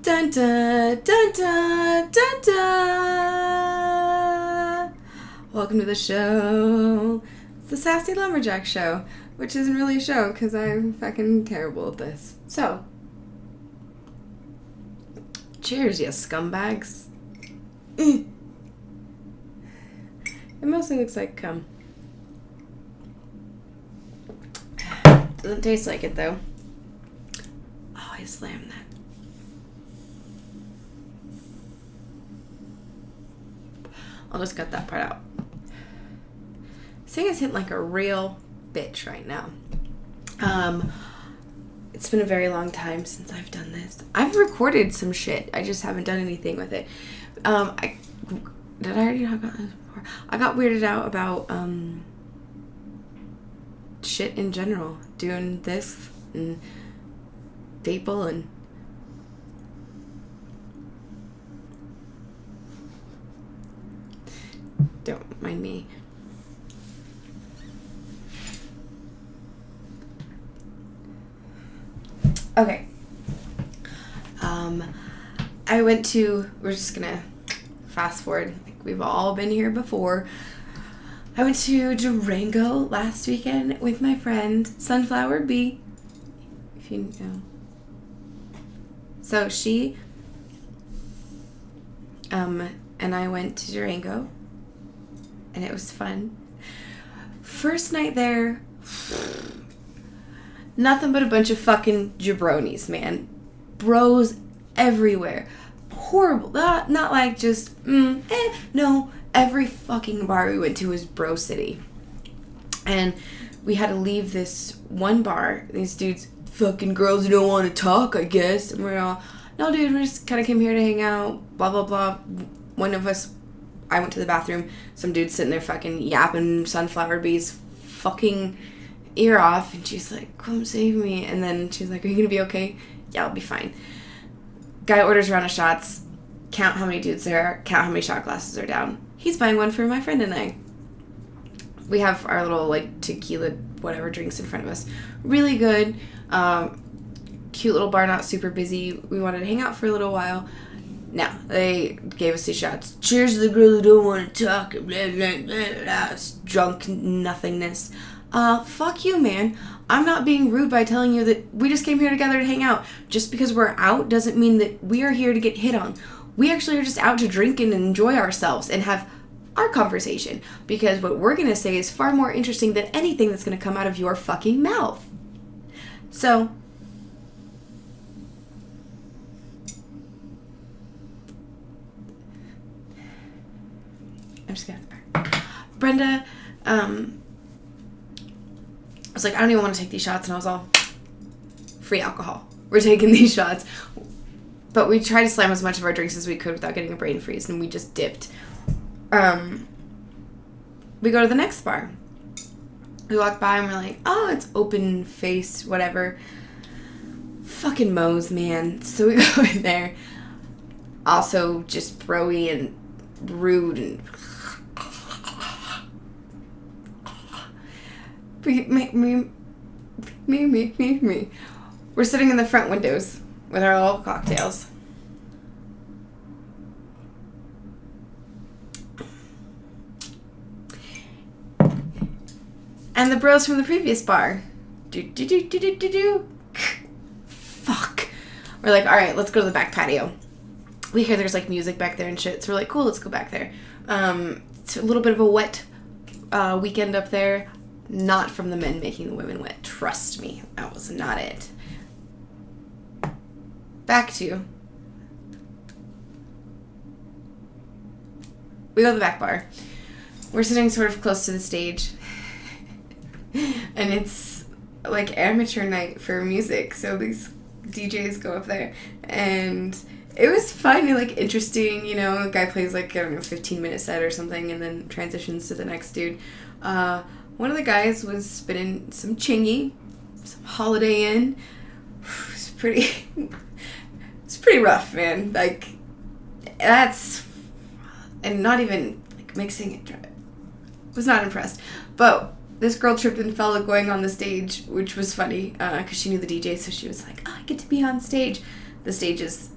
Dun dun dun dun dun dun. Welcome to the show. It's the Sassy Lumberjack Show, which isn't really a show because I'm fucking terrible at this. So, cheers, you scumbags. It mostly looks like cum. Doesn't taste like it though. Oh, I slammed that. I'll just cut that part out. Saying is hitting like a real bitch right now. It's been a very long time since I've done this. I've recorded some shit. I just haven't done anything with it. Did I already talk about this before? I got weirded out about shit in general. Doing this and staple and don't mind me. Okay. We're just gonna fast forward. Like we've all been here before. I went to Durango last weekend with my friend, Sunflower Bee. If you know. So she, and I went to Durango. And it was fun. First night there, nothing but a bunch of fucking jabronis, man. Bros everywhere. Horrible. Not like just, no. Every fucking bar we went to was bro city. And we had to leave this one bar. These dudes, fucking girls who don't want to talk, I guess. And we're all, no dude, we just kind of came here to hang out, blah, blah, blah. One of us, I went to the bathroom. Some dude sitting there fucking yapping Sunflower Bee's fucking ear off. And she's like, come save me. And then she's like, are you going to be okay? Yeah, I'll be fine. Guy orders a round of shots. Count how many dudes there are. Count how many shot glasses are down. He's buying one for my friend and I. We have our little, like, tequila, whatever, drinks in front of us. Really good. Cute little bar, not super busy. We wanted to hang out for a little while. No, they gave us these shots. Cheers to the girl who don't want to talk. Blah, blah, blah, blah. Drunk nothingness. Fuck you, man. I'm not being rude by telling you that we just came here together to hang out. Just because we're out doesn't mean that we are here to get hit on. We actually are just out to drink and enjoy ourselves and have our conversation. Because what we're going to say is far more interesting than anything that's going to come out of your fucking mouth. So, I'm just gonna Brenda, I was like, I don't even want to take these shots, and I was all, free alcohol. We're taking these shots. But we tried to slam as much of our drinks as we could without getting a brain freeze, and we just dipped. We go to the next bar. We walk by, and we're like, oh, it's open-faced, whatever. Fucking Moe's, man. So we go in there. Also just bro-y and rude and... Me. We're sitting in the front windows with our little cocktails. And the bros from the previous bar. Fuck. We're like, alright, let's go to the back patio. We hear there's like music back there and shit. So we're like, cool, let's go back there. It's a little bit of a wet weekend up there. Not from the men making the women wet. Trust me, that was not it. Back to. We go to the back bar. We're sitting sort of close to the stage. And it's like amateur night for music. So these DJs go up there. And it was fun and like interesting. You know, the guy plays like, I don't know, 15-minute set or something. And then transitions to the next dude. One of the guys was spinning some chingy, some Holiday Inn. It's pretty rough, man. Like, that's, and not even like mixing it. Was not impressed. But this girl tripped and fell going on the stage, which was funny because she knew the DJ, so she was like, oh, I get to be on stage. The stage is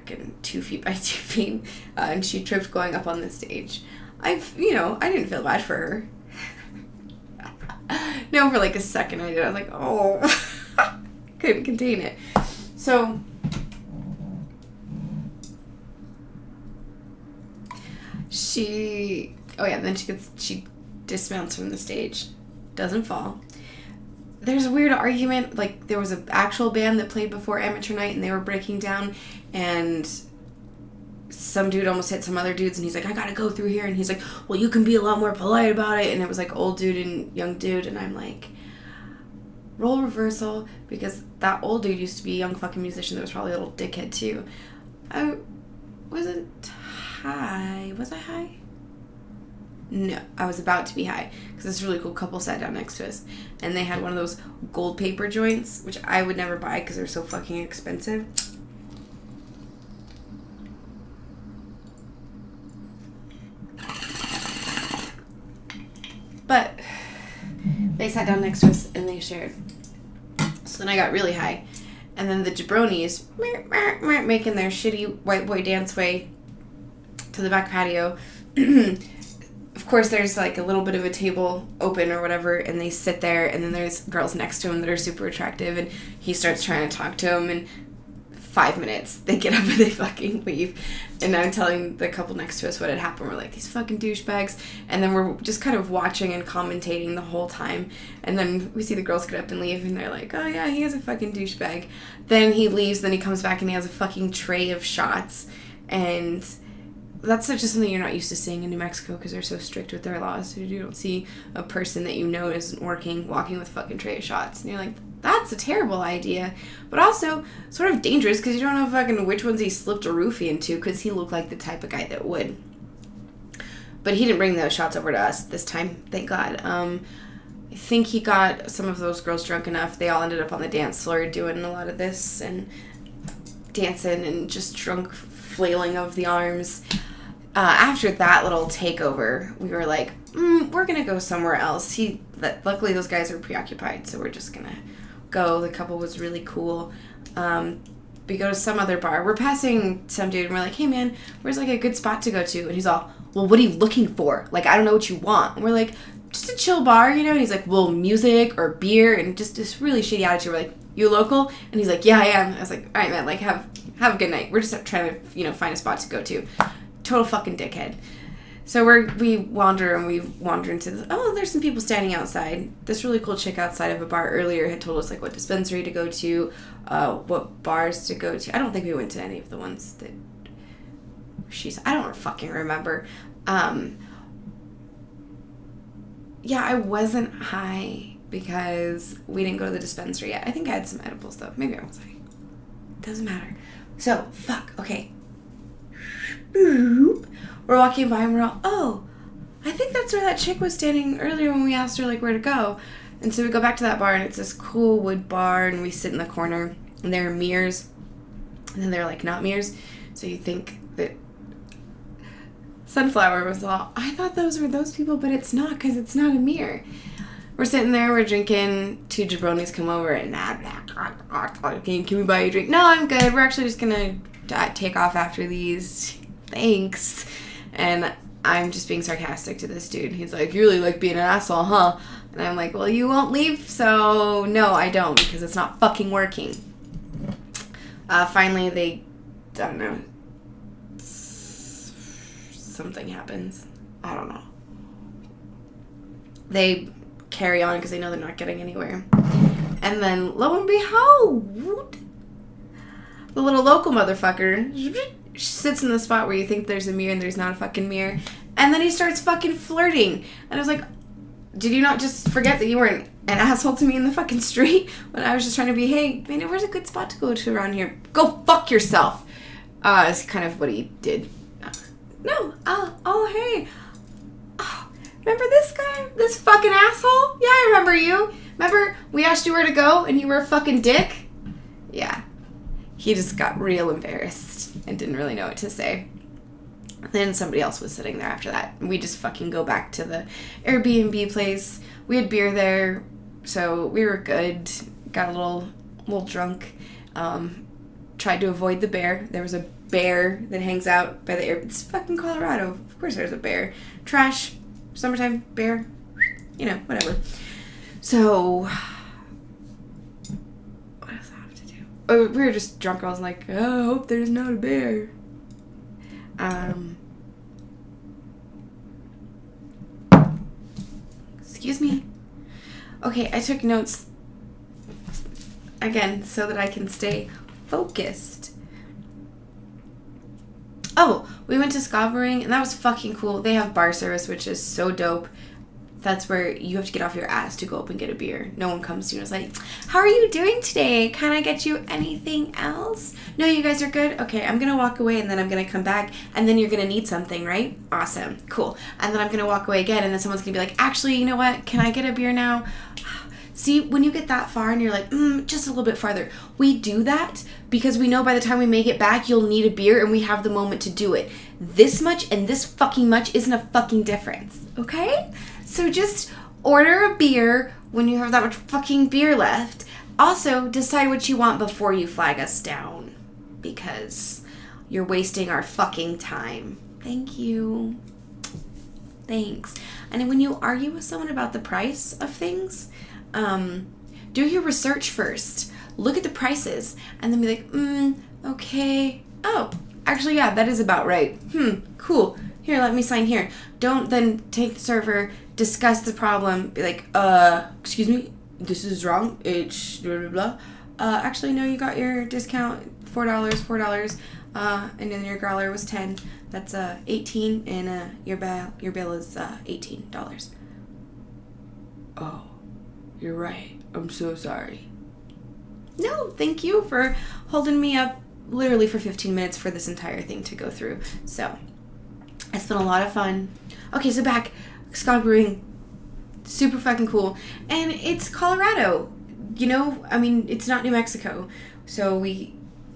fucking 2 feet by 2 feet, and she tripped going up on the stage. I didn't feel bad for her. No, for like a second I did. I was like, oh, couldn't contain it. So then she dismounts from the stage, doesn't fall. There's a weird argument, like there was an actual band that played before amateur night and they were breaking down, and some dude almost hit some other dudes, and he's like, I gotta go through here, and he's like, well, you can be a lot more polite about it, and it was like old dude and young dude, and I'm like, role reversal, because that old dude used to be a young fucking musician that was probably a little dickhead too. I wasn't high. Was I high? No, I was about to be high, because this really cool couple sat down next to us, and they had one of those gold paper joints, which I would never buy because they're so fucking expensive. But they sat down next to us and they shared. So then I got really high. And then the jabronis making their shitty white boy dance way to the back patio. Of course, there's like a little bit of a table open or whatever, and they sit there, and then there's girls next to him that are super attractive, and he starts trying to talk to him, and 5 minutes, they get up and they fucking leave. And I'm telling the couple next to us what had happened. We're like, these fucking douchebags. And then we're just kind of watching and commentating the whole time. And then we see the girls get up and leave, and they're like, oh yeah, he is a fucking douchebag. Then he leaves, then he comes back and he has a fucking tray of shots. And that's just something you're not used to seeing in New Mexico, because they're so strict with their laws. So you don't see a person that you know isn't walking with a fucking tray of shots. And you're like, that's a terrible idea, but also sort of dangerous, because you don't know fucking which ones he slipped a roofie into, because he looked like the type of guy that would. But he didn't bring those shots over to us this time, thank God. I think he got some of those girls drunk enough. They all ended up on the dance floor doing a lot of this and dancing and just drunk flailing of the arms. After that little takeover, we were like, we're gonna go somewhere else. Luckily those guys are preoccupied, so we're just gonna go. The couple was really cool. We go to some other bar. We're passing some dude, and we're like, hey man, where's like a good spot to go to? And he's all, well, what are you looking for? Like, I don't know what you want. And we're like, just a chill bar, you know? And he's like, well, music or beer, and just this really shitty attitude. We're like, you local? And he's like, yeah, I am. I was like, all right, man, like, have a good night. We're just trying to, find a spot to go to. Total fucking dickhead. So we wander into there's some people standing outside. This really cool chick outside of a bar earlier had told us like what dispensary to go to, what bars to go to. I don't think we went to any of the ones that I don't fucking remember. Yeah, I wasn't high because we didn't go to the dispensary yet. I think I had some edibles though. Maybe I was high. Doesn't matter. So, okay. We're walking by and we're all, I think that's where that chick was standing earlier when we asked her like where to go. And so we go back to that bar, and it's this cool wood bar, and we sit in the corner, and there are mirrors, and then they're like not mirrors. So you think that Sunflower was all, I thought those were those people, but it's not, because it's not a mirror. We're sitting there, we're drinking, 2 jabronis come over, and can we buy you a drink? No, I'm good. We're actually just gonna take off after these. Thanks. And I'm just being sarcastic to this dude. He's like, you really like being an asshole, huh? And I'm like, well, you won't leave, so no, I don't, because it's not fucking working. Finally, I don't know, something happens. I don't know. They carry on because they know they're not getting anywhere. And then, lo and behold, the little local motherfucker sits in the spot where you think there's a mirror and there's not a fucking mirror. And then he starts fucking flirting. And I was like, did you not just forget that you were an asshole to me in the fucking street when I was just trying to be, hey, man, where's a good spot to go to around here? Go fuck yourself. It's kind of what he did. Hey. Oh, remember this guy? This fucking asshole? Yeah, I remember you. Remember we asked you where to go and you were a fucking dick? Yeah. He just got real embarrassed and didn't really know what to say. Then somebody else was sitting there after that. We just fucking go back to the Airbnb place. We had beer there, so we were good. Got a little drunk. Tried to avoid the bear. There was a bear that hangs out by the air. It's fucking Colorado. Of course there's a bear. Trash. Summertime. Bear. You know, whatever. So, what else I have to do? Oh, we were just drunk girls like, oh, I hope there's not a bear. Excuse me. Okay, I took notes again so that I can stay focused. Oh, we went to Ska Brewing, and that was fucking cool. They have bar service, which is so dope. That's where you have to get off your ass to go up and get a beer. No one comes to you and is like, how are you doing today? Can I get you anything else? No, you guys are good? Okay, I'm going to walk away, and then I'm going to come back, and then you're going to need something, right? Awesome. Cool. And then I'm going to walk away again, and then someone's going to be like, actually, you know what? Can I get a beer now? See, when you get that far and you're like, just a little bit farther. We do that because we know by the time we make it back, you'll need a beer, and we have the moment to do it. This much and this fucking much isn't a fucking difference, okay? So just order a beer when you have that much fucking beer left. Also, decide what you want before you flag us down, because you're wasting our fucking time. Thank you. Thanks. And when you argue with someone about the price of things, do your research first. Look at the prices and then be like, okay. Oh, actually, yeah, that is about right. Cool. Here, let me sign here. Don't then take the server, discuss the problem, be like, excuse me, this is wrong. It's blah, blah, blah. Actually, no, you got your discount, $4, and then your growler was $10. That's $18, and your bill is $18. Oh, you're right. I'm so sorry. No, thank you for holding me up literally for 15 minutes for this entire thing to go through. So, it's been a lot of fun. Okay, so back, Ska Brewing, super fucking cool. And it's Colorado. You know, I mean, it's not New Mexico. So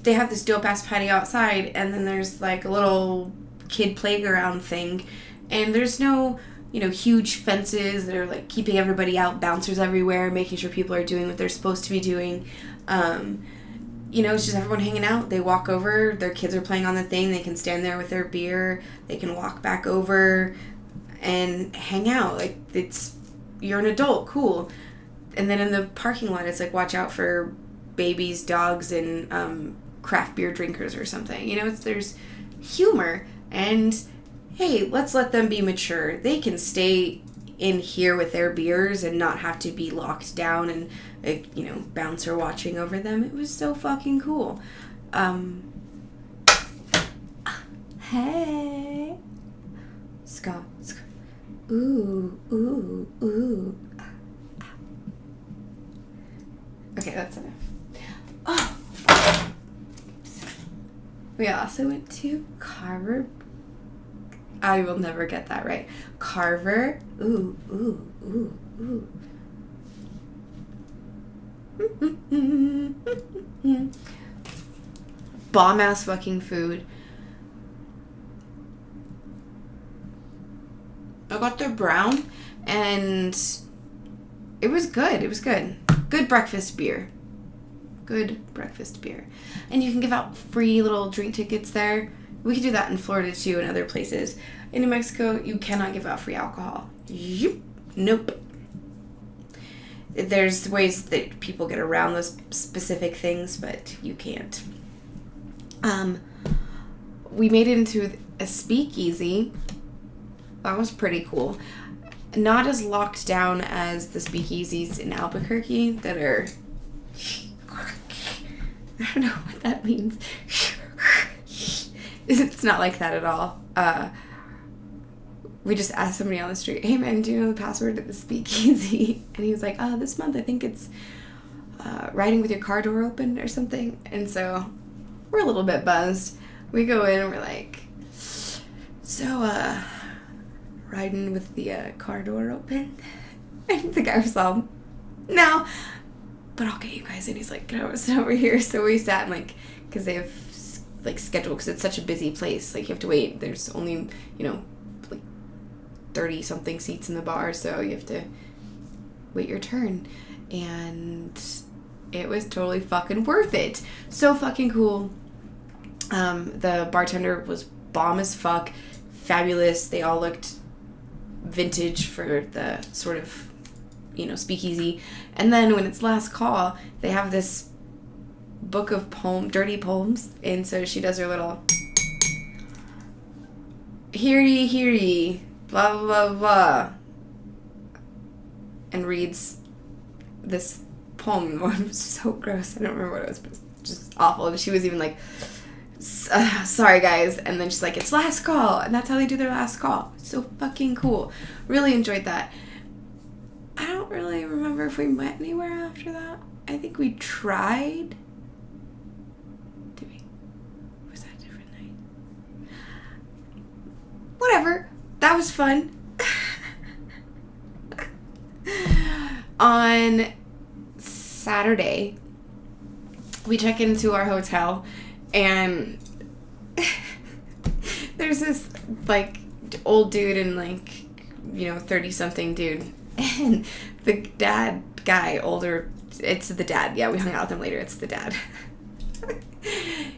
they have this dope-ass patio outside, and then there's like a little kid playground thing. And there's no, huge fences that are like keeping everybody out, bouncers everywhere, making sure people are doing what they're supposed to be doing. It's just everyone hanging out. They walk over, their kids are playing on the thing, they can stand there with their beer, they can walk back over and hang out. Like, you're an adult, cool. And then in the parking lot, it's like, watch out for babies, dogs, and craft beer drinkers or something. There's humor, and hey, let's let them be mature. They can stay in here with their beers and not have to be locked down and bouncer watching over them. It was so fucking cool. Hey, Scott. Ooh. Okay, that's enough. Oh, we also went to Carver. I will never get that right. Carver. Ooh. Bomb ass fucking food. I got their brown, and it was good. Good breakfast beer. And you can give out free little drink tickets there. We could do that in Florida too and other places. In New Mexico, you cannot give out free alcohol. Nope. There's ways that people get around those specific things, but you can't. We made it into a speakeasy. That was pretty cool. Not as locked down as the speakeasies in Albuquerque that are... I don't know what that means. It's not like that at all. We just asked somebody on the street, hey man, do you know the password to the speakeasy? And he was like, this month I think it's riding with your car door open or something. And so we're a little bit buzzed. We go in and we're like, so riding with the car door open? And the guy was all, no, but I'll get you guys. And he's like, sit over here. So we sat and because they have scheduled, because it's such a busy place, you have to wait. There's only 30 something seats in the bar, so you have to wait your turn. And it was totally fucking worth it. So fucking cool. The bartender was bomb as fuck, fabulous. They all looked vintage for the sort of, speakeasy. And then when it's last call, they have this book of dirty poems, and so she does her little hear ye, blah, blah, blah, blah, and reads this poem. It was so gross. I don't remember what it was, but it was just awful. And she was even like, sorry guys, and then she's like, it's last call, and that's how they do their last call. So fucking cool. Really enjoyed that. I don't really remember if we went anywhere after that. I think we tried. Did we? Was that a different night? Whatever. That was fun. On Saturday, we check into our hotel, and there's this, like, old dude and, like, 30-something dude. And the dad guy, older, it's the dad. Yeah, we hung out with him later. It's the dad.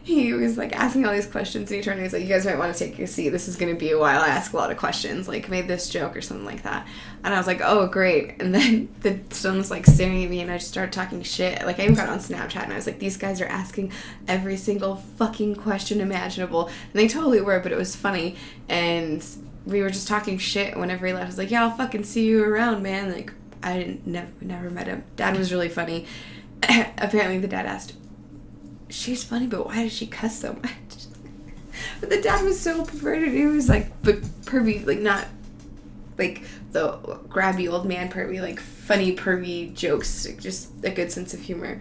He was, like, asking all these questions, and he turned to me and was like, you guys might want to take your seat. This is going to be a while. I ask a lot of questions. Like, made this joke or something like that. And I was like, oh, great. And then someone was, like, staring at me, and I just started talking shit. Like, I even got on Snapchat, and I was like, these guys are asking every single fucking question imaginable. And they totally were, but it was funny. And we were just talking shit whenever he left. I was like, yeah, I'll fucking see you around, man. Like, I never met him. Dad was really funny. Apparently the dad asked, she's funny, but why does she cuss so much? But the dad was so perverted. He was like, but pervy, like, not like the grabby old man pervy, like funny pervy jokes, like, just a good sense of humor.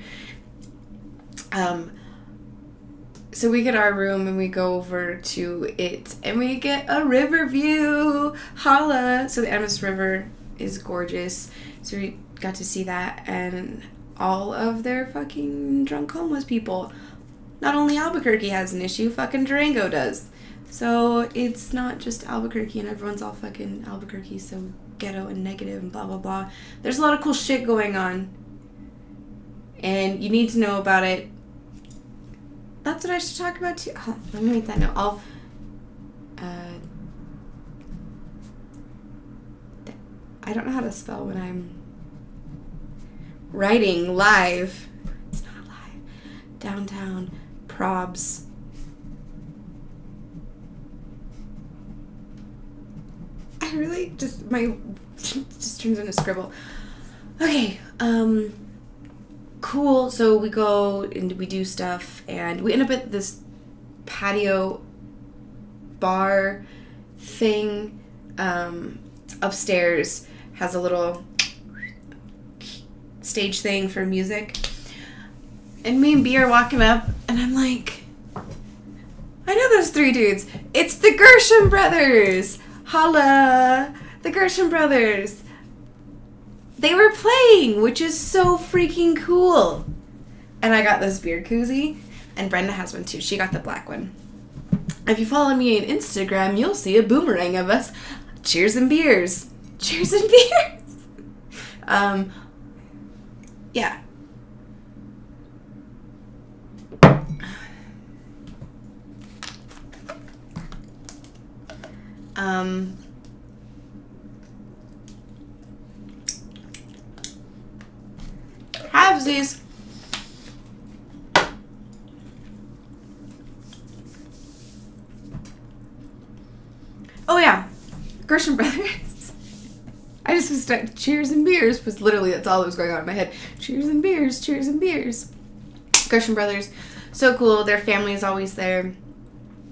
So we get our room and we go over to it, and we get a river view. Holla! So the Ems River is gorgeous. So we got to see that, and all of their fucking drunk homeless people. Not only Albuquerque has an issue, fucking Durango does. So it's not just Albuquerque and everyone's all fucking Albuquerque, so ghetto and negative and blah, blah, blah. There's a lot of cool shit going on, and you need to know about it. That's what I should talk about too. Oh, let me make that note. I don't know how to spell when I'm writing live. It's not live. Downtown probs. I really just turns into scribble. Okay, cool. So we go and we do stuff, and we end up at this patio bar thing. Upstairs has a little stage thing for music. And me and B are walking up, and I'm like, I know those three dudes. It's the Gershon brothers. Holla. The Gershon brothers. They were playing, which is so freaking cool. And I got this beer koozie, and Brenda has one too. She got the black one. If you follow me on Instagram, you'll see a boomerang of us. Cheers and beers. Cheers and beers. Yeah. Halvesies. Oh yeah, Gershon Brothers. I just was stuck. Cheers and beers was literally, that's all that was going on in my head. Cheers and beers, cheers and beers. Gershon Brothers, so cool. Their family is always there.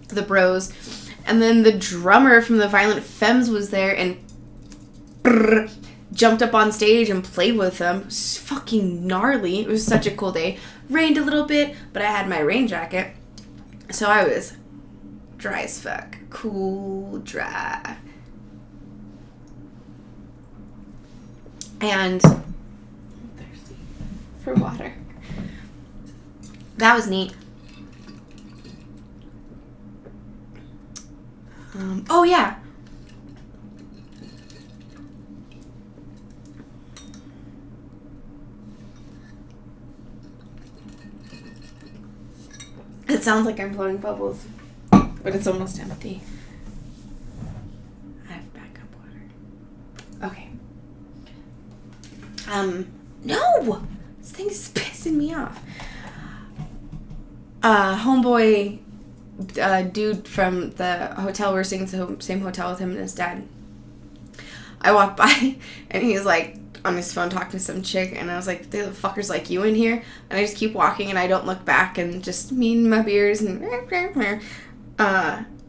The bros. And then the drummer from the Violent Femmes was there and jumped up on stage and played with them. It was fucking gnarly. It was such a cool day. Rained a little bit, but I had my rain jacket. So I was dry as fuck. Cool, dry. And I'm thirsty for water. That was neat. Oh yeah. It sounds like I'm blowing bubbles, but it's almost empty. I have backup water. Okay. No! This thing is pissing me off. Homeboy, dude from the hotel, we're staying in the same hotel with him and his dad. I walked by, and he's like on his phone talking to some chick, and I was like, the fuckers like you in here? And I just keep walking, and I don't look back, and just me and my beers, and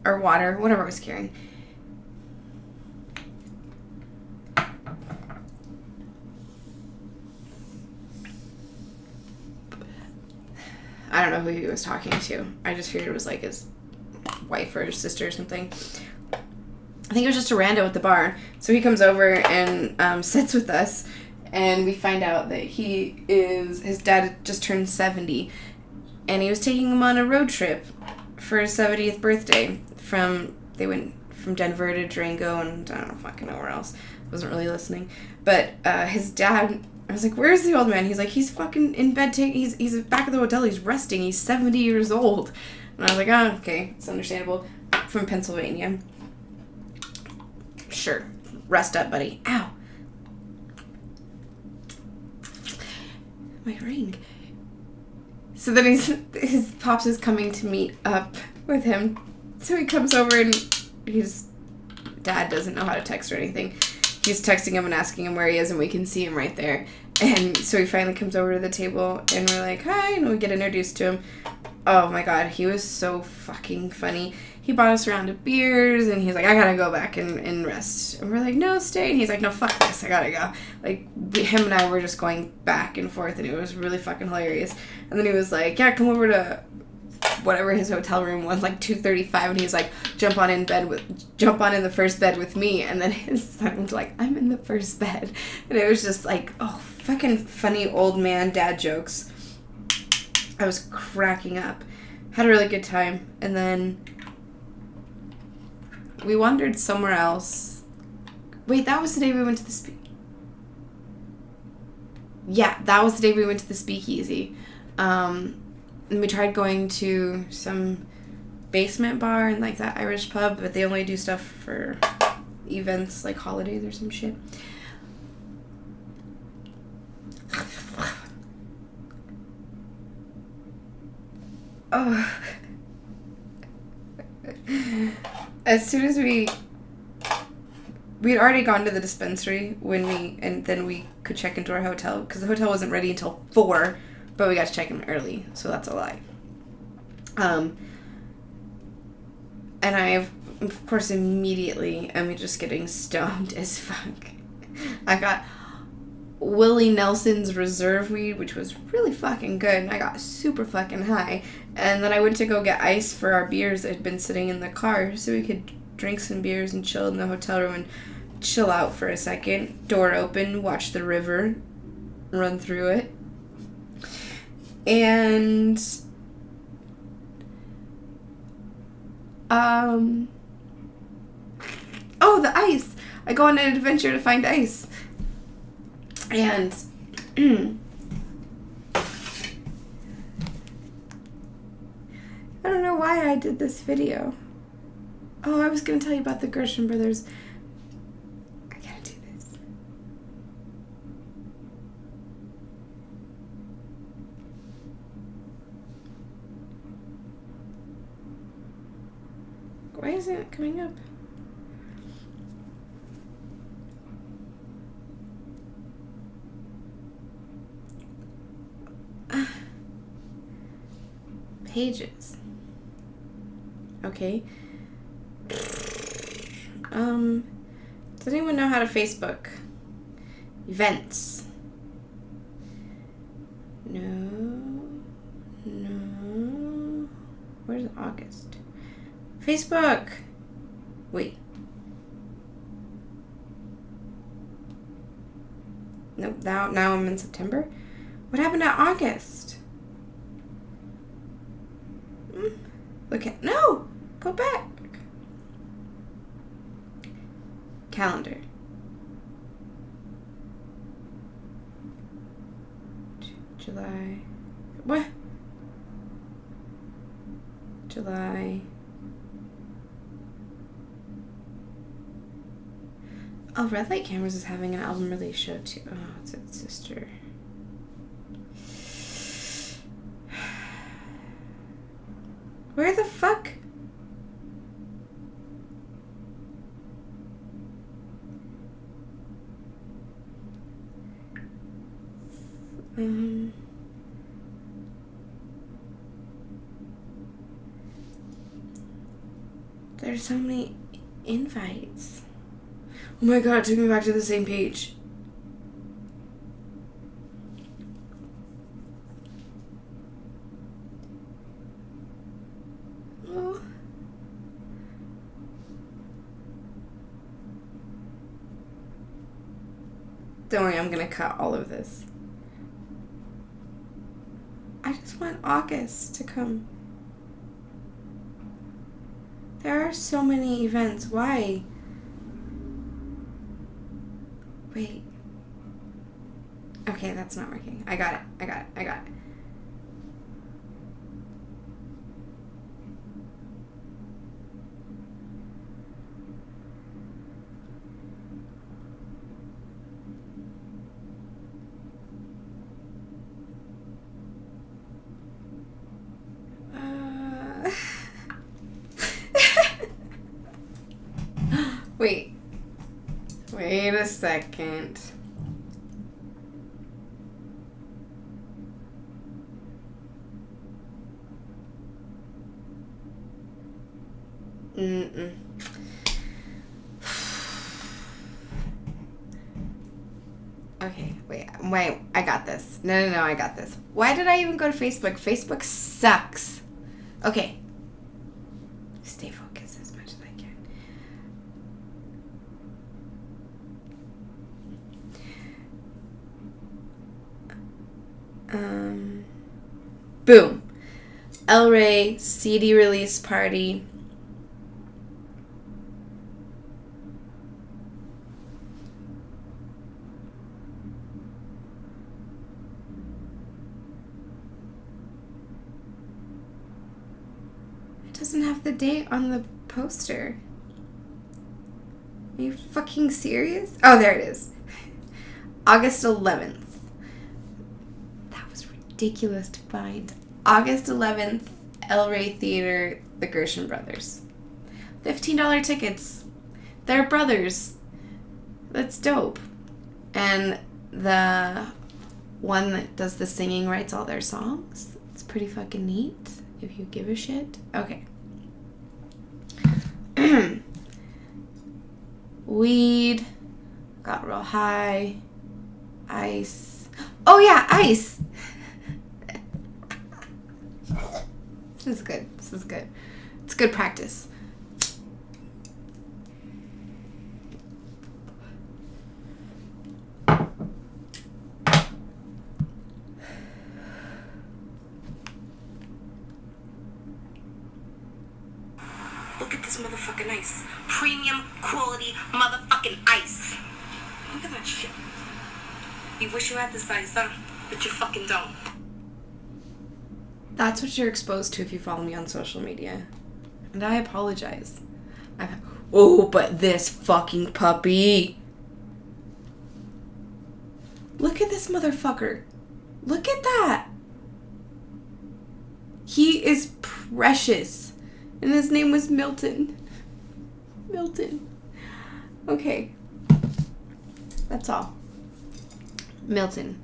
or water, whatever I was carrying. I don't know who he was talking to. I just figured it was like his wife or his sister or something. I think it was just a rando at the bar. So he comes over and sits with us, and we find out that his dad just turned 70, and he was taking him on a road trip for his 70th birthday. They went from Denver to Durango, and I don't fucking know where else. Wasn't really listening. But his dad, I was like, where's the old man? He's like, he's fucking in bed. He's back at the hotel. He's resting. He's 70 years old. And I was like, oh, okay. It's understandable. From Pennsylvania. Sure. Rest up, buddy. Ow. My ring. So then his pops is coming to meet up with him. So he comes over, and his dad doesn't know how to text or anything. He's texting him and asking him where he is, and we can see him right there. And so he finally comes over to the table, and we're like, hi, and we get introduced to him. Oh my god, he was so fucking funny. He bought us a round of beers, and he's like, I gotta go back and rest. And we're like, no, stay. And he's like, no, fuck this, I gotta go. Like, him and I were just going back and forth, and it was really fucking hilarious. And then he was like, yeah, come over to whatever his hotel room was, like 2:35, and he's like, jump on in the first bed with me. And then his son was like, I'm in the first bed. And it was just like, oh, fucking funny old man dad jokes. I was cracking up. Had a really good time. And then we wandered somewhere else. Wait, that was the day we went to the Yeah, that was the day we went to the speakeasy. And we tried going to some basement bar and like that Irish pub, but they only do stuff for events like holidays or some shit. Oh. As soon as we'd already gone to the dispensary and then we could check into our hotel because the hotel wasn't ready until 4, but we got to check in early, so that's a lie. And I, of course, immediately am just getting stoned as fuck. I got Willie Nelson's reserve weed, which was really fucking good, and I got super fucking high. And then I went to go get ice for our beers that had been sitting in the car so we could drink some beers and chill in the hotel room and chill out for a second. Door open, watch the river run through it. And oh, the ice. I go on an adventure to find ice. And I don't know why I did this video. Oh, I was going to tell you about the Gershon brothers. I gotta do this. Why isn't it coming up? Pages. Okay. Does anyone know how to Facebook? Events. No. Where's August? Facebook. Wait. Nope. Now I'm in September. What happened to August? Look at no. Go back. Calendar. July. What? July. Oh, Red Light Cameras is having an album release show too. Oh, it's its sister. Where the fuck? There's so many invites. Oh my god, it took me back to the same page. Oh. Don't worry, I'm gonna cut all of this. I just want August to come. There are so many events. Why? Wait. Okay, that's not working. I got it. Wait a second. Okay, wait, I got this. No, I got this. Why did I even go to Facebook? Facebook sucks. Okay. Stay focused as much as I can. Boom. El Rey CD release party. Doesn't have the date on the poster. Are you fucking serious? Oh, there it is. August 11th. That was ridiculous to find. August 11th, El Rey Theater, the Gershon Brothers. $15 tickets. They're brothers. That's dope. And the one that does the singing writes all their songs. It's pretty fucking neat. If you give a shit. Okay. Weed. Got real high. Ice. Oh yeah, ice. This is good. It's good practice. Look at this motherfucking ice. Premium quality motherfucking ice. Look at that shit. You wish you had this ice, huh? But you fucking don't. That's what you're exposed to if you follow me on social media. And I apologize. Oh, but this fucking puppy. Look at this motherfucker. Look at that. He is precious. And his name was Milton. Milton. Okay. That's all. Milton.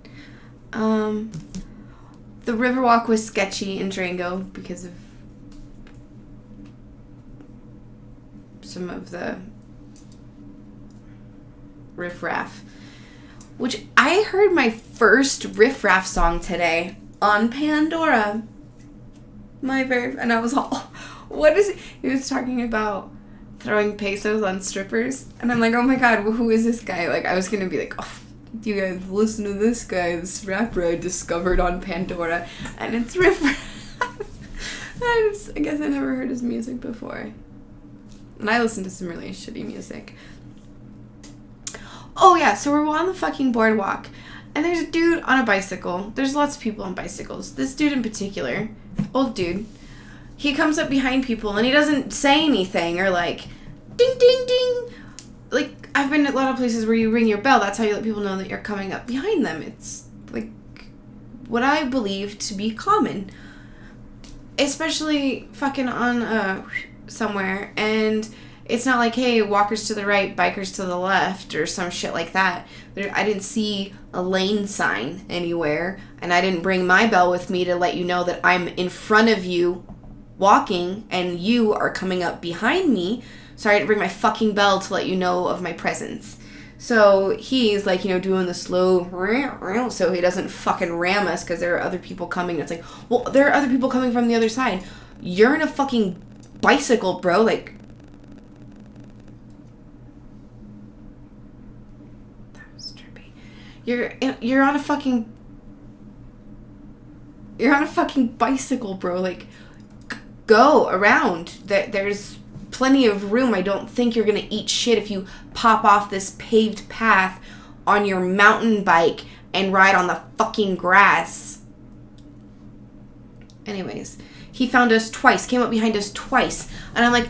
The Riverwalk was sketchy in Durango because of some of the riffraff. Which I heard my first riffraff song today on Pandora. And I was all, what is it? He was talking about throwing pesos on strippers. And I'm like, oh my god, who is this guy? Like, I was going to be like, oh, you guys listen to this guy, this rapper I discovered on Pandora. And it's riffraff. I guess I never heard his music before. And I listen to some really shitty music. Oh yeah, so we're on the fucking boardwalk. And there's a dude on a bicycle. There's lots of people on bicycles. This dude in particular, old dude, he comes up behind people and he doesn't say anything or like, ding, ding, ding. Like, I've been at a lot of places where you ring your bell. That's how you let people know that you're coming up behind them. It's like what I believe to be common. Especially fucking on somewhere. And it's not like, hey, walkers to the right, bikers to the left, or some shit like that. I didn't see a lane sign anywhere. And I didn't bring my bell with me to let you know that I'm in front of you walking and you are coming up behind me. So I didn't bring my fucking bell to let you know of my presence. So he's like, doing the slow, so he doesn't fucking ram us because there are other people coming. It's like, well, there are other people coming from the other side. You're in a fucking bicycle, bro. Like, that was trippy. You're on a fucking bicycle, bro. Like, go around. There's plenty of room. I don't think you're gonna eat shit if you pop off this paved path on your mountain bike and ride on the fucking grass. Anyways, he found us twice, came up behind us twice, and I'm like,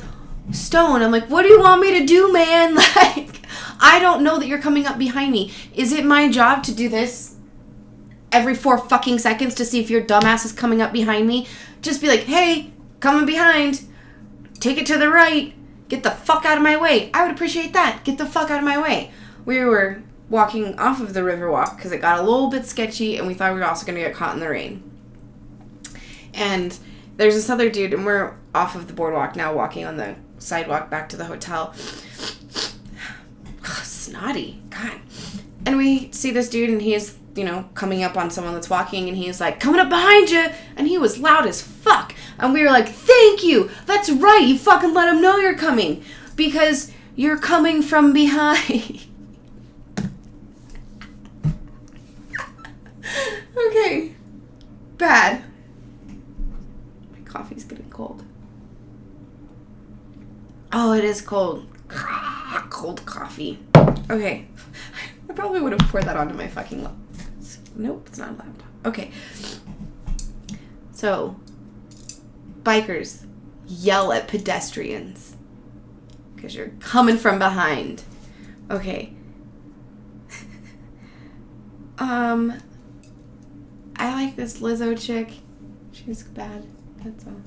Stone, what do you want me to do, man? Like, I don't know that you're coming up behind me. Is it my job to do this every 4 fucking seconds to see if your dumbass is coming up behind me? Just be like, hey, coming behind. Take it to the right. Get the fuck out of my way. I would appreciate that. Get the fuck out of my way. We were walking off of the Riverwalk because it got a little bit sketchy and we thought we were also going to get caught in the rain. And there's this other dude, and we're off of the boardwalk now, walking on the sidewalk back to the hotel. Snotty. God. And we see this dude, and he's, coming up on someone that's walking, and he's like, coming up behind you. And he was loud as fuck. And we were like, thank you. That's right. You fucking let him know you're coming. Because you're coming from behind. Okay. Bad. My coffee's getting cold. Oh, it is cold. Cold coffee. Okay. I probably would have poured that onto my fucking laptop. Nope, it's not a laptop. Okay. So, bikers yell at pedestrians because you're coming from behind. Okay. I like this Lizzo chick. She's bad. That's all.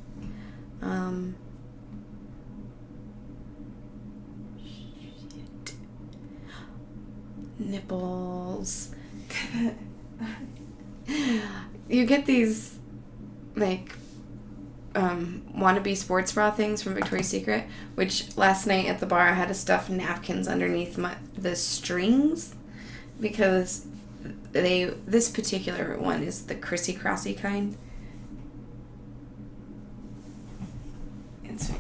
Shit. Nipples. You get these wannabe sports bra things from Victoria's Secret, which last night at the bar I had to stuff napkins underneath the strings because this particular one is the crissy-crossy kind. It's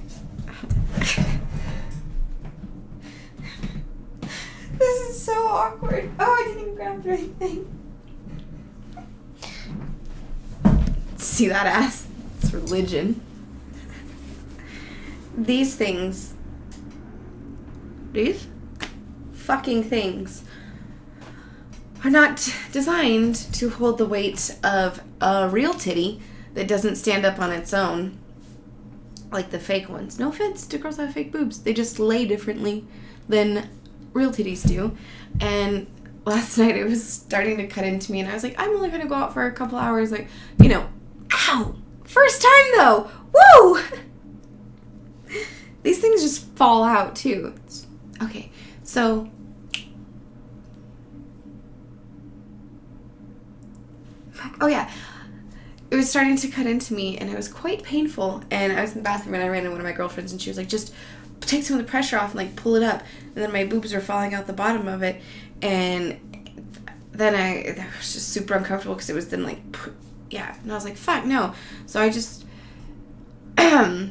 this is so awkward. Oh, I didn't even grab the right thing. See that ass? It's religion. These fucking things are not designed to hold the weight of a real titty that doesn't stand up on its own like the fake ones. No offense to girls that have fake boobs. They just lay differently than real titties do. And last night it was starting to cut into me and I was like, I'm only going to go out for a couple hours. Like, ow! First time though! Woo! These things just fall out too. Okay, so oh yeah, it was starting to cut into me and it was quite painful, and I was in the bathroom and I ran into one of my girlfriends and she was like, just take some of the pressure off and pull it up, and then my boobs were falling out the bottom of it, and then I was just super uncomfortable because it was then and I was like, fuck no. So I just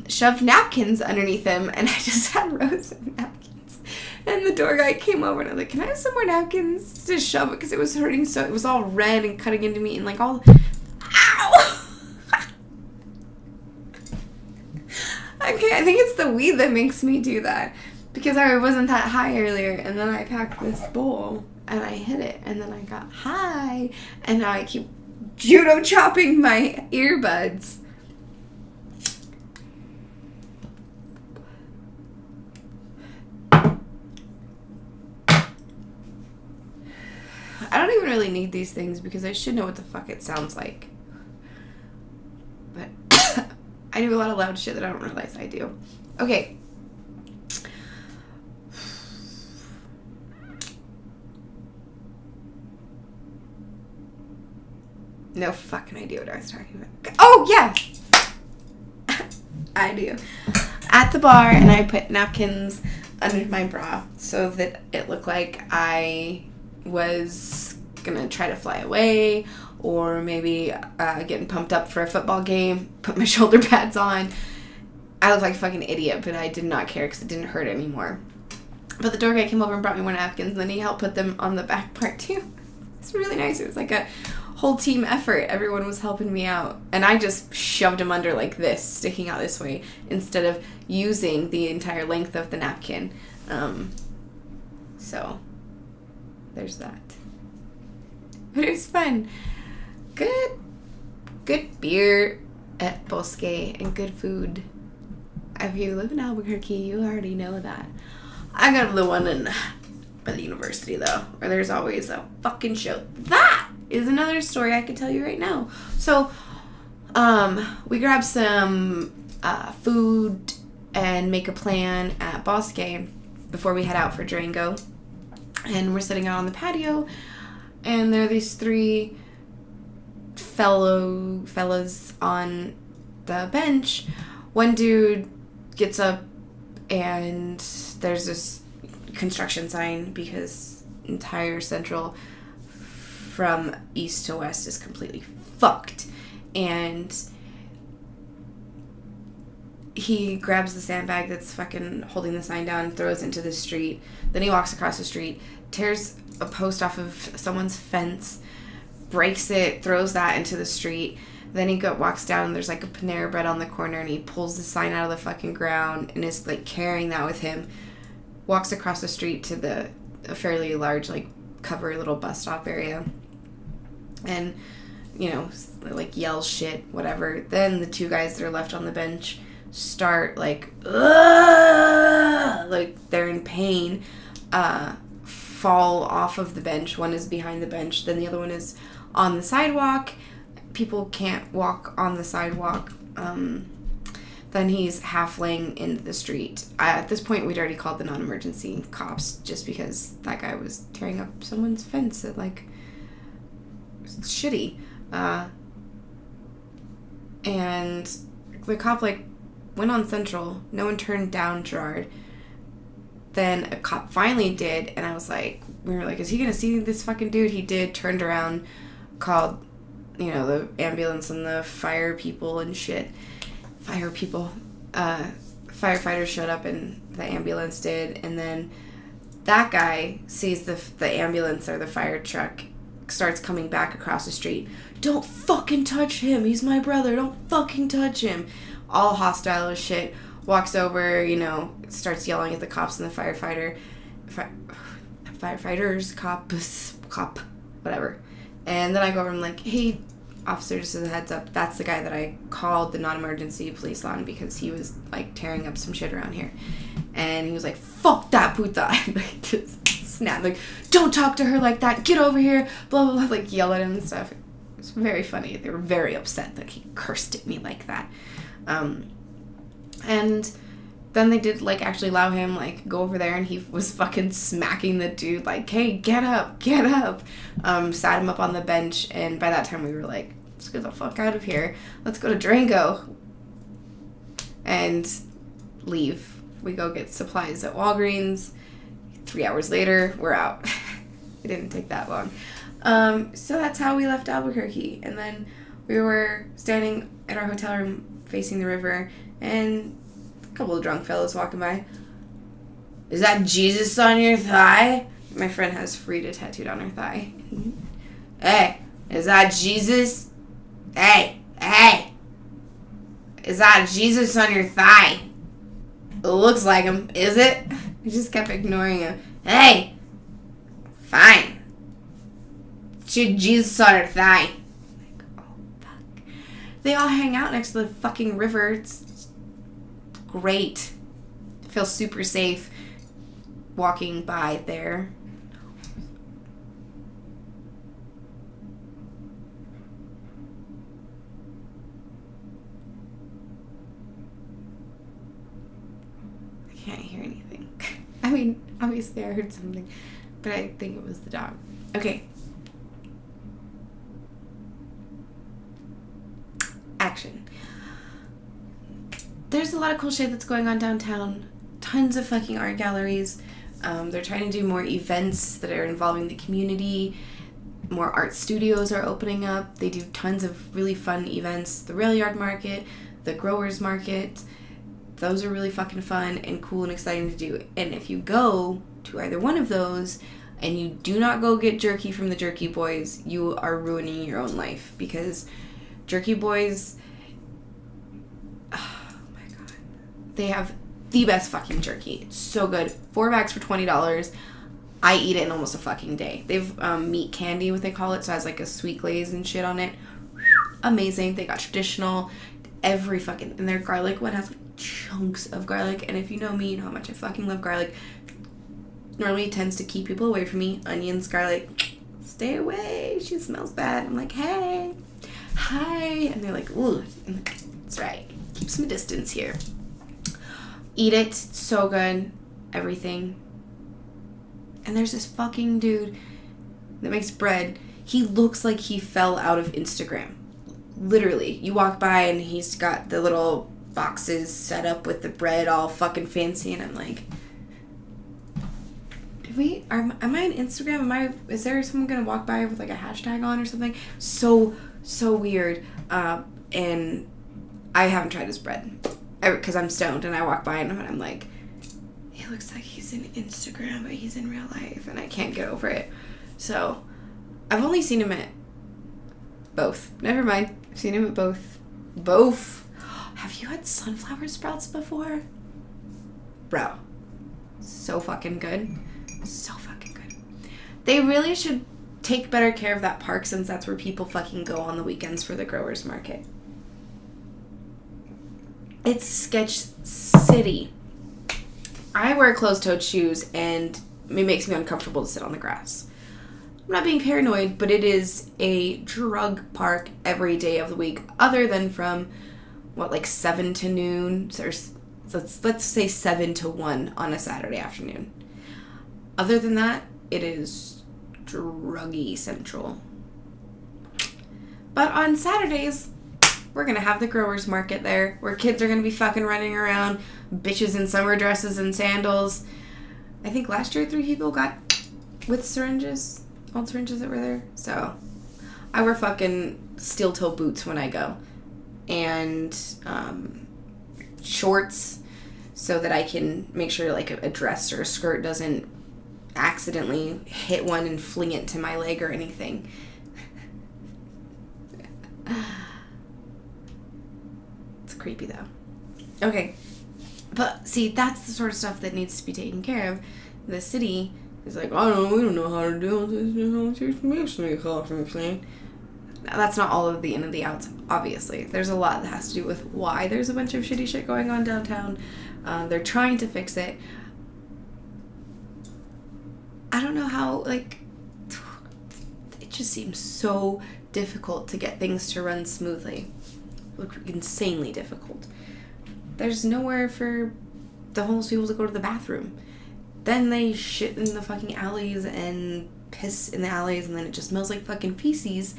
shoved napkins underneath them and I just had rows of napkins. And the door guy came over and I was like, can I have some more napkins to shove it? Because it was hurting so. It was all red and cutting into me and all. Ow! Okay, I think it's the weed that makes me do that. Because I wasn't that high earlier and then I packed this bowl and I hit it and then I got high and now I keep judo chopping my earbuds. even really need these things because I should know what the fuck it sounds like. But I do a lot of loud shit that I don't realize I do. Okay. No fucking idea what I was talking about. Oh, yeah! I do. At the bar, and I put napkins under my bra so that it looked like I was gonna try to fly away, or maybe getting pumped up for a football game, put my shoulder pads on. I looked like a fucking idiot, but I did not care because it didn't hurt anymore. But the door guy came over and brought me more napkins, and then he helped put them on the back part too. It's really nice. It was like a whole team effort. Everyone was helping me out, and I just shoved them under like this, sticking out this way, instead of using the entire length of the napkin. So there's that. But it was fun. Good beer at Bosque and good food. If you live in Albuquerque, you already know that. I got to the one by the university though, where there's always a fucking show. That is another story I could tell you right now. So, we grabbed some food and make a plan at Bosque before we head out for Durango. And we're sitting out on the patio, and there are these three fellas on the bench. One dude gets up, and there's this construction sign because entire Central from east to west is completely fucked. And he grabs the sandbag that's fucking holding the sign down, throws it into the street. Then he walks across the street, tears a post off of someone's fence, breaks it, throws that into the street. Then he walks down, and there's like a Panera Bread on the corner, and he pulls the sign out of the fucking ground and is like carrying that with him. Walks across the street to a fairly large, like, cover little bus stop area. And, you know, like, yells shit, whatever. Then the two guys that are left on the bench start, like, ugh! Like, they're in pain, fall off of the bench. One is behind the bench. Then the other one is on the sidewalk. People can't walk on the sidewalk. Then he's half laying into the street. At this point, we'd already called the non-emergency cops just because that guy was tearing up someone's fence. Like, shitty. And the cop, like, went on Central. No one turned down Gerard. Then a cop finally did, and I was like, we were like, is he gonna see this fucking dude? He did, turned around, called, you know, the ambulance and the fire people and shit. Firefighters showed up, and the ambulance did, and then that guy sees the ambulance or the fire truck, starts coming back across the street. Don't fucking touch him. He's my brother. Don't fucking touch him. All hostile as shit. Walks over, you know, starts yelling at the cops and the cop, whatever. And then I go over and I'm like, hey, officer, just as a heads up, that's the guy that I called the non-emergency police on because he was, like, tearing up some shit around here. And he was like, fuck that puta. Like, just snapped, like, don't talk to her like that. Get over here. Blah, blah, blah. Like, yell at him and stuff. It was very funny. They were very upset that he cursed at me like that. And then they did, like, actually allow him, like, go over there, and he was fucking smacking the dude, like, hey, get up. Sat him up on the bench, and by that time we were like, let's get the fuck out of here. Let's go to Durango. And leave. We go get supplies at Walgreens. 3 hours later, we're out. It didn't take that long. So that's how we left Albuquerque. And then we were standing in our hotel room facing the river, and a couple of drunk fellows walking by. Is that Jesus on your thigh? My friend has Frida tattooed on her thigh. Hey, is that Jesus? Hey. Is that Jesus on your thigh? It looks like him. Is it? I just kept ignoring him. Hey. Fine. Shoot Jesus on her thigh. Like, oh, fuck. They all hang out next to the fucking river. It's great. I feel super safe walking by there. can't hear anything. I mean, obviously I heard something, but I think it was the dog. Okay. Action. There's a lot of cool shit that's going on downtown. Tons of fucking art galleries. They're trying to do more events that are involving the community. More art studios are opening up. They do tons of really fun events. The Rail Yard Market, the Growers Market. Those are really fucking fun and cool and exciting to do. And if you go to either one of those and you do not go get jerky from the Jerky Boys, you are ruining your own life. Because Jerky Boys, oh my god, they have the best fucking jerky. It's so good. 4 bags for $20. I eat it in almost a fucking day. They've meat candy, what they call it, so it has like a sweet glaze and shit on it. Amazing. They got traditional, every fucking, and their garlic one has like chunks of garlic. And if you know me, you know how much I fucking love garlic. Normally it tends to keep people away from me. Onions, garlic, stay away. She smells bad. I'm like, hey, hi, and they're like, ooh, that's right. Keep some distance here. Eat it. It's so good. Everything. And there's this fucking dude that makes bread. He looks like he fell out of Instagram. Literally. You walk by and he's got the little boxes set up with the bread all fucking fancy. And I'm like, am I on Instagram? Is there someone going to walk by with like a hashtag on or something? So weird. And I haven't tried his bread. Because I'm stoned and I walk by him and I'm like, he looks like he's in Instagram, but he's in real life, and I can't get over it. So, I've only seen him at both. Never mind. I've seen him at both. Both. Have you had sunflower sprouts before? Bro. So fucking good. So fucking good. They really should take better care of that park, since that's where people fucking go on the weekends for the growers market. It's Sketch City. I wear closed-toed shoes, and it makes me uncomfortable to sit on the grass. I'm not being paranoid, but it is a drug park every day of the week, other than from, 7 to noon? Let's say 7 to 1 on a Saturday afternoon. Other than that, it is druggy central. But on Saturdays, we're going to have the growers market there, where kids are going to be fucking running around, bitches in summer dresses and sandals. I think last year 3 people got with syringes, old syringes that were there. So I wear fucking steel toe boots when I go. And shorts so that I can make sure like a dress or a skirt doesn't accidentally hit one and fling it to my leg or anything. Creepy though. Okay, but see, that's the sort of stuff that needs to be taken care of. The city is like, we don't know how to deal with this. That's not all of the in and the outs, obviously. There's a lot that has to do with why there's a bunch of shitty shit going on downtown. They're trying to fix it. I don't know how, it just seems so difficult to get things to run smoothly. Look, insanely difficult. There's nowhere for the homeless people to go to the bathroom. Then they shit in the fucking alleys and piss in the alleys, and then it just smells like fucking feces,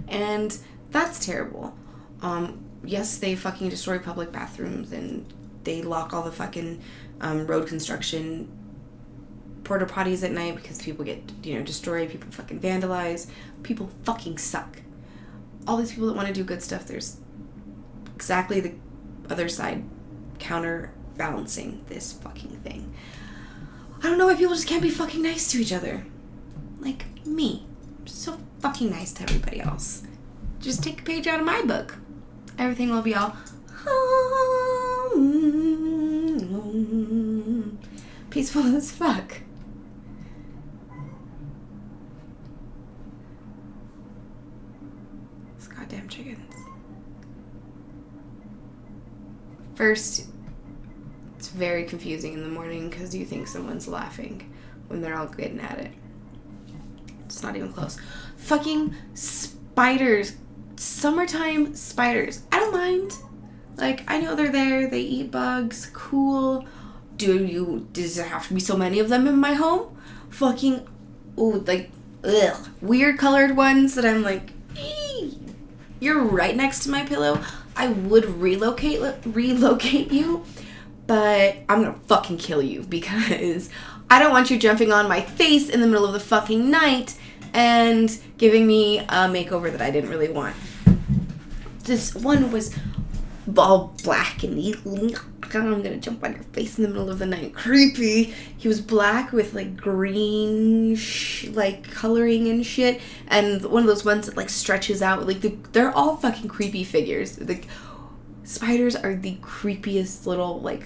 and that's terrible. Yes, they fucking destroy public bathrooms, and they lock all the fucking road construction porta potties at night because people get, destroyed, people fucking vandalize, people fucking suck. All these people that want to do good stuff, there's exactly the other side counterbalancing this fucking thing. I don't know why people just can't be fucking nice to each other. Like me. I'm so fucking nice to everybody else. Just take a page out of my book. Everything will be all peaceful as fuck. These goddamn chickens. First, it's very confusing in the morning because you think someone's laughing when they're all getting at it. It's not even close. Fucking spiders. Summertime spiders. I don't mind. I know they're there. They eat bugs. Cool. does there have to be so many of them in my home? Fucking, ooh, like, ugh, weird colored ones that I'm like, you're right next to my pillow. I would relocate you, but I'm gonna fucking kill you because I don't want you jumping on my face in the middle of the fucking night and giving me a makeover that I didn't really want. This one was all black and I'm gonna jump on your face in the middle of the night. Creepy. He was black with like green like coloring and shit, and one of those ones that like stretches out. Like they're all fucking creepy figures. Like spiders are the creepiest little like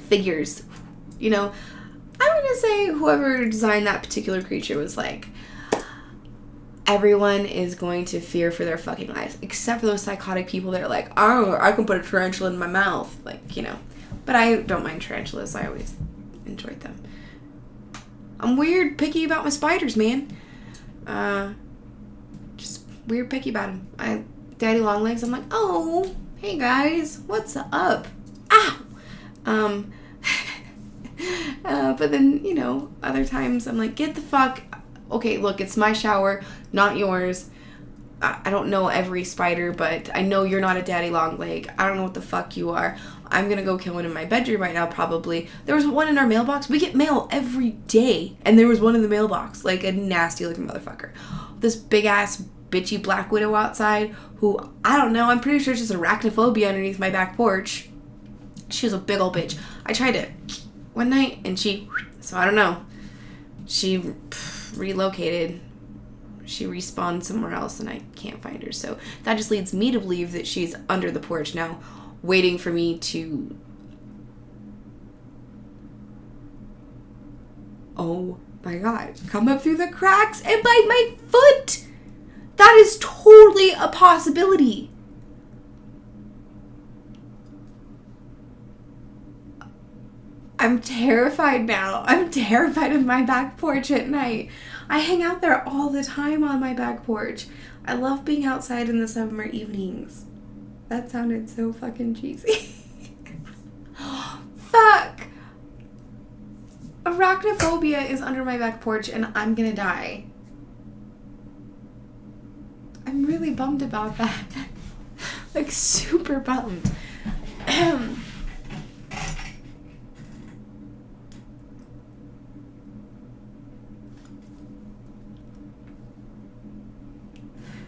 figures. You know, I'm gonna say whoever designed that particular creature was like, everyone is going to fear for their fucking lives, except for those psychotic people that are like, oh, I can put a tarantula in my mouth. Like, you know. But I don't mind tarantulas. I always enjoyed them. I'm weird picky about my spiders, man. Just weird picky about them. Daddy long legs, I'm like, oh, hey guys, what's up? Ow! But then, you know, other times I'm like, get the fuck. Okay, look, it's my shower, not yours. I don't know every spider, but I know you're not a daddy long leg. I don't know what the fuck you are. I'm gonna go kill one in my bedroom right now, probably. There was one in our mailbox. We get mail every day, and there was one in the mailbox, like a nasty looking motherfucker. This big ass bitchy black widow outside, who, I don't know, I'm pretty sure she's arachnophobia underneath my back porch. She was a big old bitch. I tried to one night, and so I don't know. She relocated. She respawned somewhere else and I can't find her. So that just leads me to believe that she's under the porch now, waiting for me to... Oh my god. Come up through the cracks and bite my foot! That is totally a possibility. I'm terrified now. I'm terrified of my back porch at night. I hang out there all the time on my back porch. I love being outside in the summer evenings. That sounded so fucking cheesy. Fuck! Arachnophobia is under my back porch and I'm gonna die. I'm really bummed about that. Like, super bummed.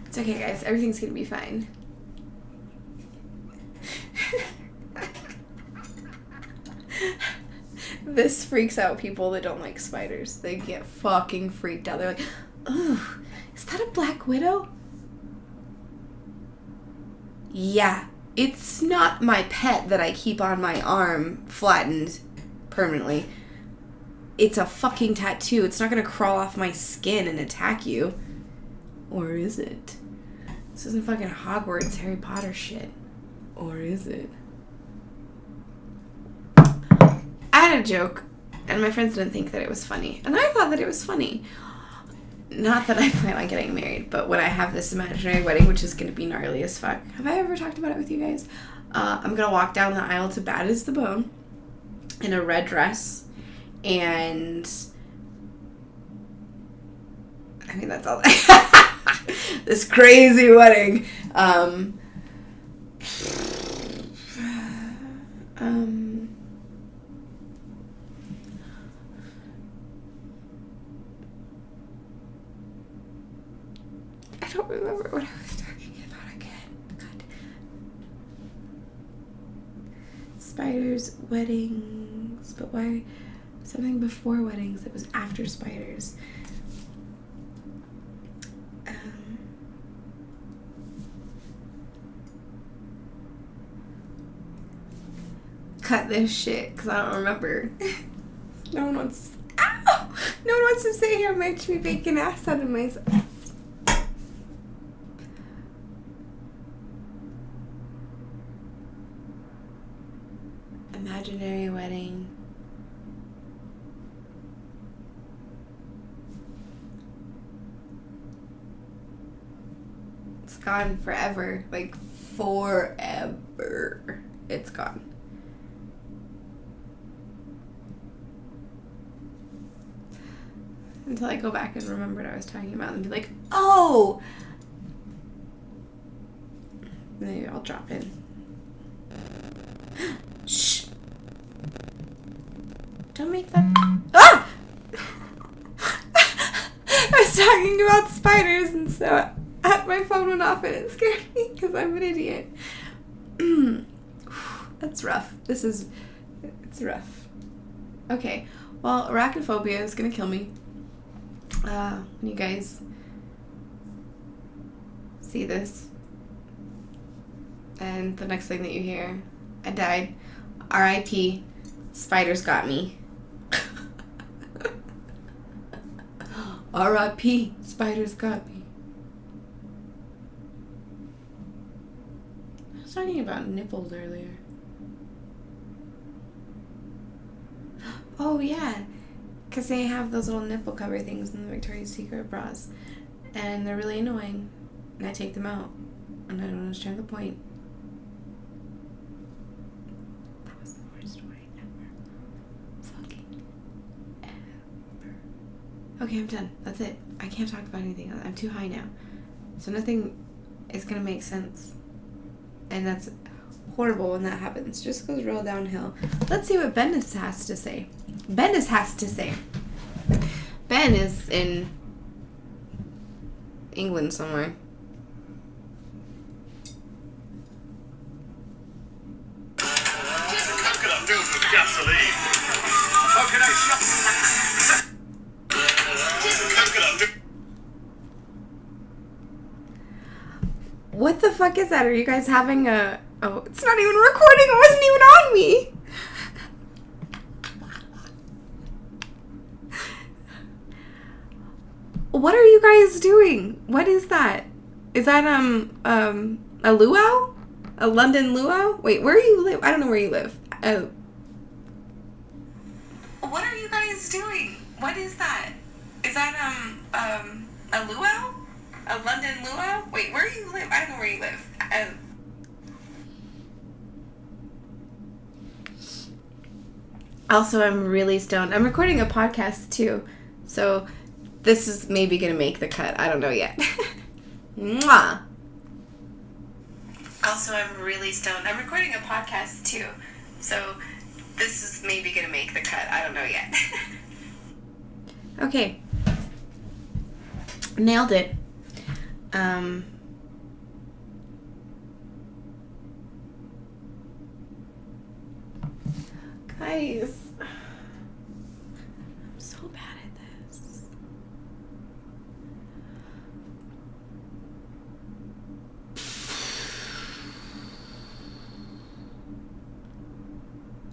It's okay, guys. Everything's gonna be fine. This freaks out people that don't like spiders. They get fucking freaked out. They're like, oh, is that a black widow? Yeah. It's not my pet that I keep on my arm flattened permanently. It's a fucking tattoo. It's not gonna crawl off my skin and attack you. Or is it? This isn't fucking Hogwarts Harry Potter shit. Or is it? I had a joke, and my friends didn't think that it was funny. And I thought that it was funny. Not that I plan on getting married, but when I have this imaginary wedding, which is going to be gnarly as fuck. Have I ever talked about it with you guys? I'm going to walk down the aisle to Bad as the Bone in a red dress. And... I mean, that's all. This crazy wedding. I don't remember what I was talking about again. God. Spiders, weddings, but why something before weddings? It was after spiders. Cut this shit because I don't remember. No one wants to sit here and make me bacon ass out of myself. Imaginary wedding. It's gone forever. Like, forever. It's gone. until I go back and remember what I was talking about and be like, oh! Maybe I'll drop in. Shh! Don't make that... Ah! I was talking about spiders, and so my phone went off and it scared me because I'm an idiot. That's rough. It's rough. Okay, well, arachnophobia is gonna kill me. When you guys see this, and the next thing that you hear, I died. R.I.P. Spiders got me. R.I.P. Spiders got me. I was talking about nipples earlier. Oh, yeah. Because they have those little nipple cover things in the Victoria's Secret bras. And they're really annoying. And I take them out. And I don't understand the point. That was the worst story ever. Fucking ever. Okay, I'm done. That's it. I can't talk about anything else. I'm too high now. So nothing is going to make sense. And that's horrible when that happens. Just goes real downhill. Let's see what Bendis has to say. Bendis has to say. Ben is in England somewhere. Coconut filled with gasoline. What the fuck is that? Are you guys having a... Oh, it's not even recording. It wasn't even on me. What are you guys doing? What is that? Is that, a luau? A London luau? Wait, where do you live? I don't know where you live. What are you guys doing? What is that? Is that, a luau? A London luau? Wait, where do you live? I don't know where you live. Also, I'm really stoned. I'm recording a podcast, too. So, this is maybe going to make the cut. I don't know yet. Mwah! Also, I'm really stoned. I'm recording a podcast, too. So, this is maybe going to make the cut. I don't know yet. Okay. Nailed it. Guys, I'm so bad at this.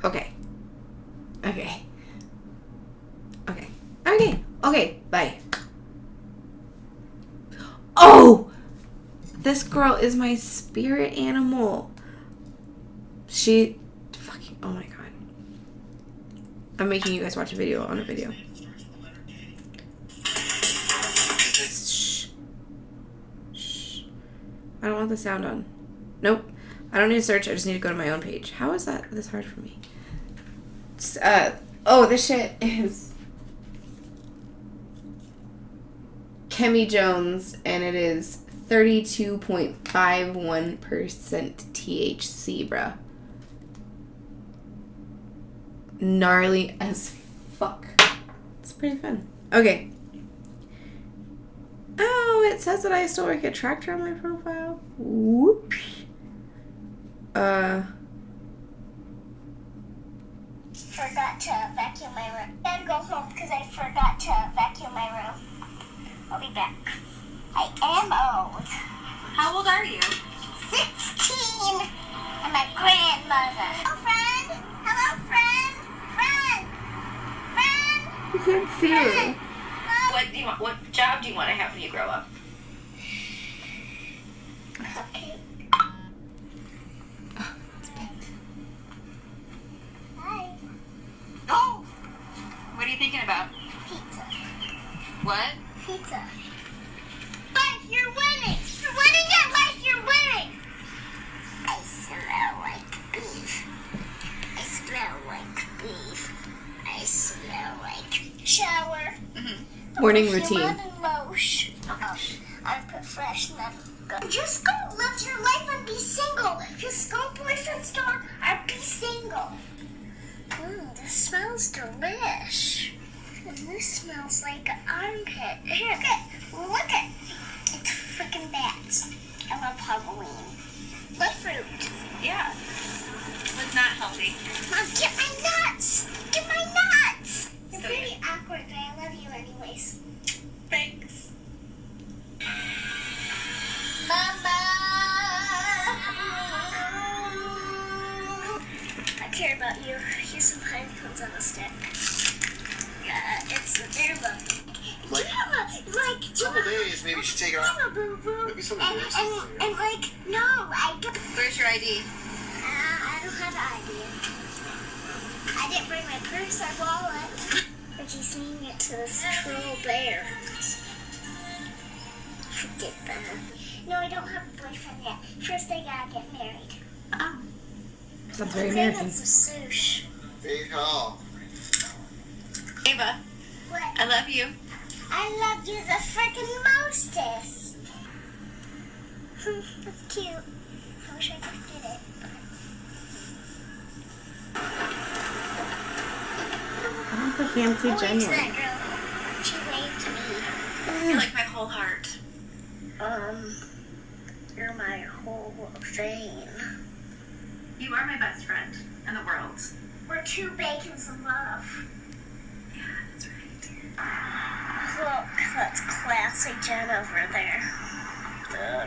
Okay. Okay, bye. Oh! This girl is my spirit animal. She fucking, oh my god. I'm making you guys watch a video on a video. Shh. I don't want the sound on. Nope. I don't need to search. I just need to go to my own page. How is that this hard for me? Oh, this shit is Kemi Jones, and it is 32.51% THC, bruh. Gnarly as fuck. It's pretty fun. Okay. Oh, it says that I still work at Tractor on my profile. Whoops. Forgot to vacuum my room. I gotta go home because I forgot to vacuum my room. I'll be back. I am old. How old are you? 16. I'm my grandmother. Hello, friend. Hello, friend. Friend. I can't see you. What job do you want to have when you grow up? Okay. Hi. Oh! What are you thinking about? Pizza. What? Pizza. But you're winning. You're winning your life. You're winning. I smell like beef. I smell like beef. I smell like shower. Mm-hmm. Morning routine. I put fresh Just go live your life and be single. Just go boyfriend's door or be single. This smells delish. And this smells like an armpit. Here, look it. It's freaking bats. I love Halloween. What fruit? Yeah. Was not healthy. Mom, get my nuts. Get my nuts. You're So pretty awkward, but I love you anyways. Thanks. Mama. I care about you. Here's some pine cones on a stick. Yeah, they're lovely. Do you have Couple days, maybe you should take it off. boo-boo? Maybe some And no, I don't. Where's your ID? I don't have an idea. I didn't bring my purse or wallet. But she's saying it to this troll bear. Forget that. No, I don't have a boyfriend yet. First, I gotta get married. Oh. Sounds very Okay, American. that's a sush. Hey, Carl. Ava, What? I love you. I love you the freaking mostest. That's cute. I wish I could get it. I want the fancy Wait, genuine. that girl. She waved to me. You're like my whole heart. You're my whole thing. You are my best friend in the world. We're two bacons in love. Yeah, that's right. Look, that's classy Jen over there.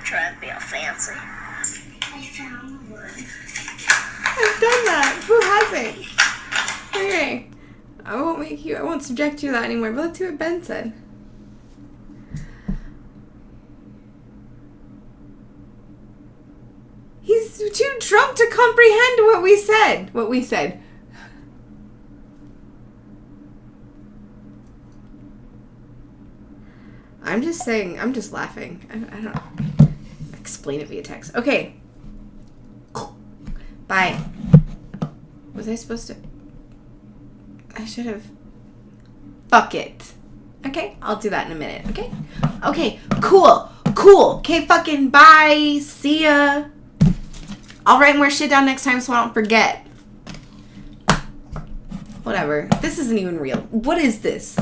Trying to be all fancy. I found the wood. I've done that. Who hasn't? Okay. I won't subject you to that anymore, but let's see what Ben said. He's too drunk to comprehend what we said. I'm just saying, I'm just laughing. I don't explain it via text. Okay. Bye. Was I supposed to? I should have. Fuck it. Okay, I'll do that in a minute. Okay? Okay, cool. Okay, fucking bye. See ya. I'll write more shit down next time so I don't forget. Whatever. This isn't even real. What is this?